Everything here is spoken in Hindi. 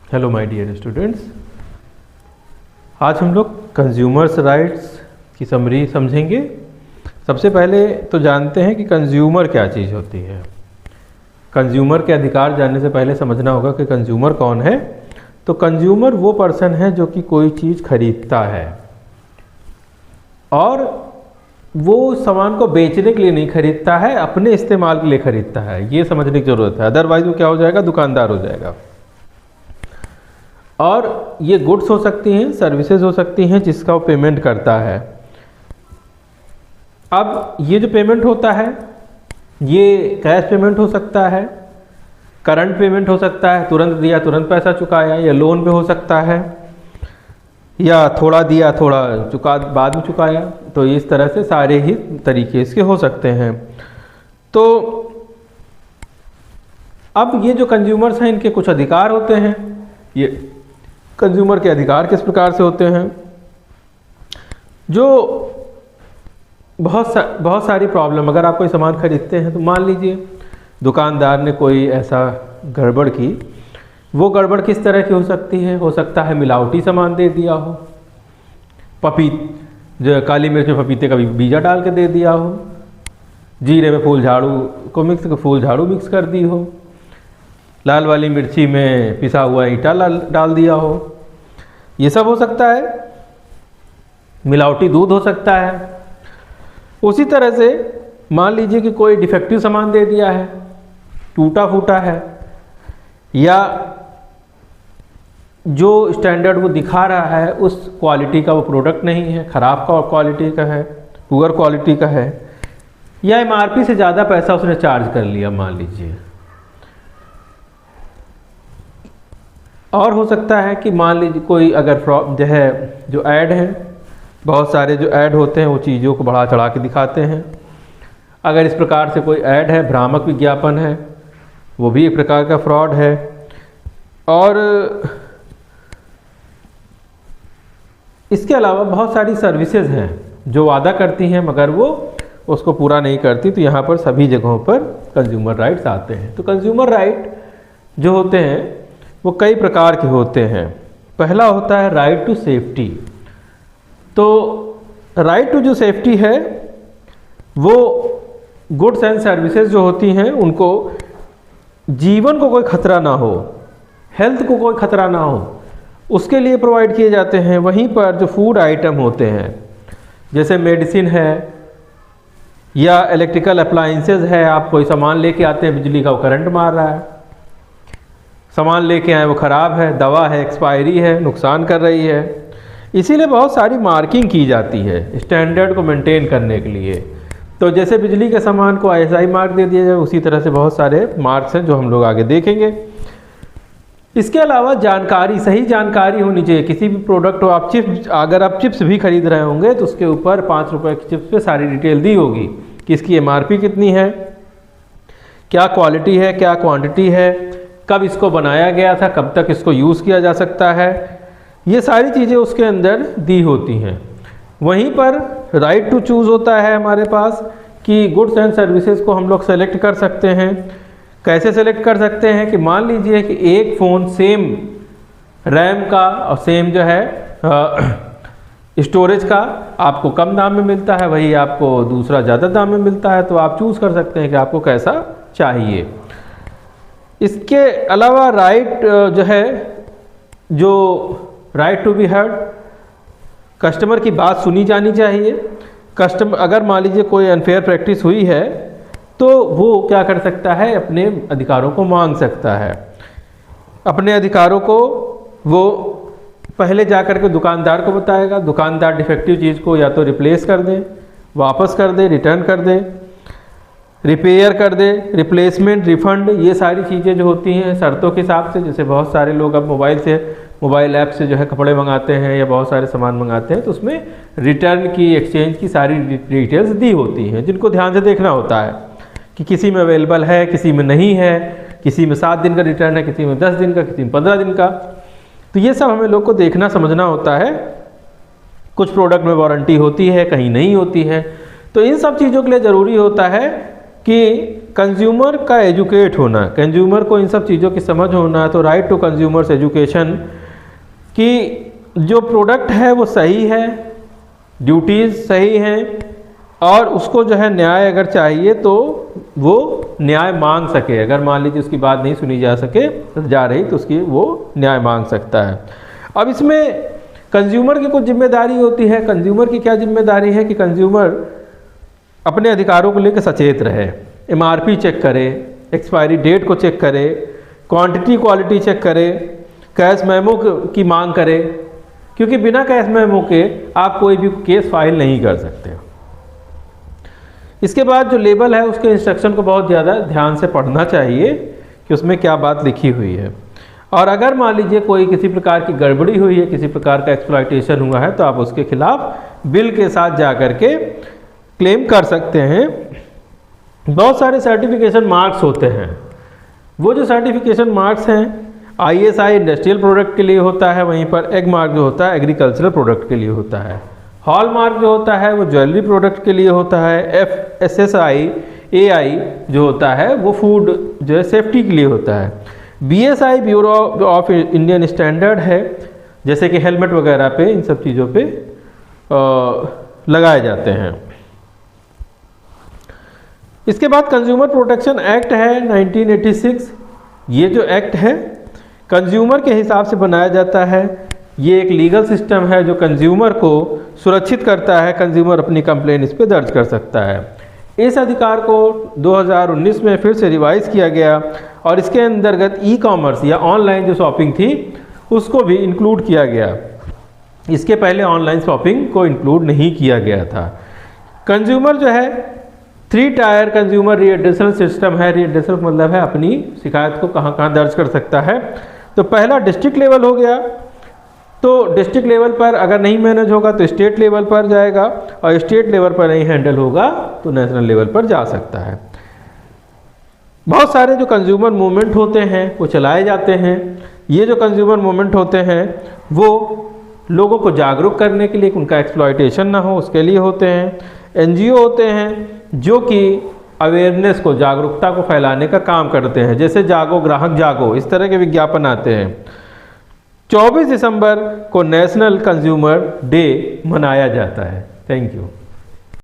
हेलो माय डियर स्टूडेंट्स, आज हम लोग कंज्यूमर्स राइट्स की समरी समझेंगे। सबसे पहले तो जानते हैं कि कंज्यूमर क्या चीज़ होती है। कंज्यूमर के अधिकार जानने से पहले समझना होगा कि कंज्यूमर कौन है। तो कंज्यूमर वो पर्सन है जो कि कोई चीज़ खरीदता है और वो सामान को बेचने के लिए नहीं खरीदता है, अपने इस्तेमाल के लिए खरीदता है। ये समझने की ज़रूरत है, अदरवाइज वो क्या हो जाएगा, दुकानदार हो जाएगा। और ये गुड्स हो सकती हैं, सर्विसेज हो सकती हैं जिसका वो पेमेंट करता है। अब ये जो पेमेंट होता है ये कैश पेमेंट हो सकता है, करंट पेमेंट हो सकता है, तुरंत दिया तुरंत पैसा चुकाया, या लोन पे हो सकता है, या थोड़ा दिया थोड़ा चुका बाद में चुकाया। तो इस तरह से सारे ही तरीके इसके हो सकते हैं। तो अब ये जो कंज्यूमर्स हैं इनके कुछ अधिकार होते हैं। ये कंज्यूमर के अधिकार किस प्रकार से होते हैं? जो बहुत सारी प्रॉब्लम, अगर आप कोई सामान खरीदते हैं तो मान लीजिए दुकानदार ने कोई ऐसा गड़बड़ की। वो गड़बड़ किस तरह की हो सकती है? हो सकता है मिलावटी सामान दे दिया हो, जो काली मिर्च में पपीते का बीजा डाल के दे दिया हो, जीरे में फूल झाड़ू मिक्स कर दी हो, लाल वाली मिर्ची में पिसा हुआ ईंटा डाल दिया हो। ये सब हो सकता है। मिलावटी दूध हो सकता है। उसी तरह से मान लीजिए कि कोई डिफेक्टिव सामान दे दिया है, टूटा फूटा है, या जो स्टैंडर्ड वो दिखा रहा है उस क्वालिटी का वो प्रोडक्ट नहीं है, ख़राब क्वालिटी का है, पुअर क्वालिटी का है, या एमआरपी से ज़्यादा पैसा उसने चार्ज कर लिया मान लीजिए। और हो सकता है कि मान लीजिए कोई अगर जो ऐड है, बहुत सारे जो ऐड होते हैं वो चीज़ों को बढ़ा चढ़ा के दिखाते हैं। अगर इस प्रकार से कोई ऐड है, भ्रामक विज्ञापन है, वो भी एक प्रकार का फ्रॉड है। और इसके अलावा बहुत सारी सर्विसेज हैं जो वादा करती हैं मगर वो उसको पूरा नहीं करती। तो यहाँ पर सभी जगहों पर कंज्यूमर राइट्स आते हैं। तो कंज्यूमर राइट जो होते हैं वो कई प्रकार के होते हैं। पहला होता है राइट टू सेफ्टी। तो राइट टू जो सेफ्टी है वो गुड्स एंड सर्विसेज जो होती हैं उनको जीवन को कोई खतरा ना हो, हेल्थ को कोई खतरा ना हो, उसके लिए प्रोवाइड किए जाते हैं। वहीं पर जो फूड आइटम होते हैं जैसे मेडिसिन है या इलेक्ट्रिकल अप्लाइंसेस है, आप कोई सामान लेके आते हैं, बिजली का वो करंट मार रहा है, सामान लेके आए वो ख़राब है, दवा है एक्सपायरी है, नुकसान कर रही है। इसीलिए बहुत सारी मार्किंग की जाती है स्टैंडर्ड को मेंटेन करने के लिए। तो जैसे बिजली के सामान को ISI मार्क दे दिया जाए, उसी तरह से बहुत सारे मार्क्स हैं जो हम लोग आगे देखेंगे। इसके अलावा जानकारी, सही जानकारी होनी चाहिए। किसी भी प्रोडक्ट हो, अगर आप चिप्स भी खरीद रहे होंगे तो उसके ऊपर 5 रुपये की चिप्स पे सारी डिटेल दी होगी कि इसकी MRP कितनी है, क्या क्वालिटी है, क्या क्वांटिटी है, कब इसको बनाया गया था, कब तक इसको यूज़ किया जा सकता है। ये सारी चीज़ें उसके अंदर दी होती हैं। वहीं पर राइट टू चूज़ होता है हमारे पास कि गुड्स एंड सर्विसेज को हम लोग सेलेक्ट कर सकते हैं। कैसे सेलेक्ट कर सकते हैं कि मान लीजिए कि एक फ़ोन सेम रैम का और सेम जो है स्टोरेज का आपको कम दाम में मिलता है, वही आपको दूसरा ज़्यादा दाम में मिलता है। तो आप चूज़ कर सकते हैं कि आपको कैसा चाहिए। इसके अलावा राइट जो है, जो right to be heard, customer की बात सुनी जानी चाहिए। कस्टमर अगर मान लीजिए कोई अनफेयर प्रैक्टिस हुई है तो वो क्या कर सकता है, अपने अधिकारों को मांग सकता है। अपने अधिकारों को वो पहले जा कर के दुकानदार को बताएगा। दुकानदार डिफेक्टिव चीज़ को या तो रिप्लेस कर दे, वापस कर दे, रिटर्न कर दे, रिपेयर कर दे, रिप्लेसमेंट, रिफ़ंड, ये सारी चीज़ें जो होती हैं शर्तों के हिसाब से। जैसे बहुत सारे लोग अब मोबाइल ऐप से जो है कपड़े मंगाते हैं या बहुत सारे सामान मंगाते हैं, तो उसमें रिटर्न की, एक्सचेंज की सारी डिटेल्स दी होती हैं, जिनको ध्यान से देखना होता है कि किसी में अवेलेबल है, किसी में नहीं है, किसी में 7 दिन का रिटर्न है, किसी में 10 दिन का, किसी में 15 दिन का। तो ये सब हमें लोग को देखना समझना होता है। कुछ प्रोडक्ट में वारंटी होती है, कहीं नहीं होती है। तो इन सब चीज़ों के लिए ज़रूरी होता है कि कंज्यूमर का एजुकेट होना, कंज्यूमर को इन सब चीज़ों की समझ होना, तो राइट टू कंज्यूमर्स एजुकेशन कि जो प्रोडक्ट है वो सही है, ड्यूटीज़ सही हैं, और उसको जो है न्याय अगर चाहिए तो वो न्याय मांग सके। अगर मान लीजिए उसकी बात नहीं सुनी जा रही तो उसकी वो न्याय मांग सकता है। अब इसमें कंज्यूमर की कुछ जिम्मेदारी होती है। कंज्यूमर की क्या जिम्मेदारी है कि कंज्यूमर अपने अधिकारों को लेकर सचेत रहे, MRP चेक करे, एक्सपायरी डेट को चेक करे, क्वांटिटी क्वालिटी चेक करे, कैश मेमो की मांग करे, क्योंकि बिना कैश मेमो के आप कोई भी केस फाइल नहीं कर सकते। इसके बाद जो लेबल है उसके इंस्ट्रक्शन को बहुत ज़्यादा ध्यान से पढ़ना चाहिए कि उसमें क्या बात लिखी हुई है, और अगर मान लीजिए कोई किसी प्रकार की गड़बड़ी हुई है, किसी प्रकार का एक्सप्लॉयटेशन हुआ है, तो आप उसके खिलाफ बिल के साथ जा कर के क्लेम कर सकते हैं। बहुत सारे सर्टिफिकेशन मार्क्स होते हैं। वो जो सर्टिफिकेशन मार्क्स हैं ISI इंडस्ट्रियल प्रोडक्ट के लिए होता है, वहीं पर एग मार्क जो होता है एग्रीकल्चरल प्रोडक्ट के लिए होता है। हॉल मार्क जो होता है वो ज्वेलरी प्रोडक्ट के लिए होता है। FSSAI AI जो होता है वो फूड जो है सेफ्टी के लिए होता है। BSI bureau of Indian standard है, जैसे कि हेलमेट वगैरह पे, इन सब चीज़ों पे लगाए जाते हैं। इसके बाद कंज्यूमर प्रोटेक्शन एक्ट है 1986। ये जो एक्ट है कंज्यूमर के हिसाब से बनाया जाता है। ये एक लीगल सिस्टम है जो कंज्यूमर को सुरक्षित करता है। कंज्यूमर अपनी कंप्लेन इस पर दर्ज कर सकता है। इस अधिकार को 2019 में फिर से रिवाइज किया गया और इसके अंतर्गत ई-कॉमर्स या ऑनलाइन जो शॉपिंग थी उसको भी इंक्लूड किया गया। इसके पहले ऑनलाइन शॉपिंग को इंक्लूड नहीं किया गया था। कंज्यूमर जो है 3 टायर कंज्यूमर रीएड्रेसल सिस्टम है। रीएड्रेसल मतलब है अपनी शिकायत को कहाँ कहाँ दर्ज कर सकता है। तो पहला डिस्ट्रिक्ट लेवल हो गया, तो डिस्ट्रिक्ट लेवल पर अगर नहीं मैनेज होगा तो स्टेट लेवल पर जाएगा, और स्टेट लेवल पर नहीं हैंडल होगा तो नेशनल लेवल पर जा सकता है। बहुत सारे जो कंज्यूमर मूवमेंट होते हैं वो चलाए जाते हैं। ये जो कंज्यूमर मूवमेंट होते हैं वो लोगों को जागरूक करने के लिए, उनका एक्सप्लॉयटेशन ना हो उसके लिए होते हैं। NGO होते हैं जो कि अवेयरनेस को, जागरूकता को फैलाने का काम करते हैं, जैसे जागो ग्राहक जागो, इस तरह के विज्ञापन आते हैं। 24 दिसंबर को नेशनल कंज्यूमर डे मनाया जाता है। Thank you.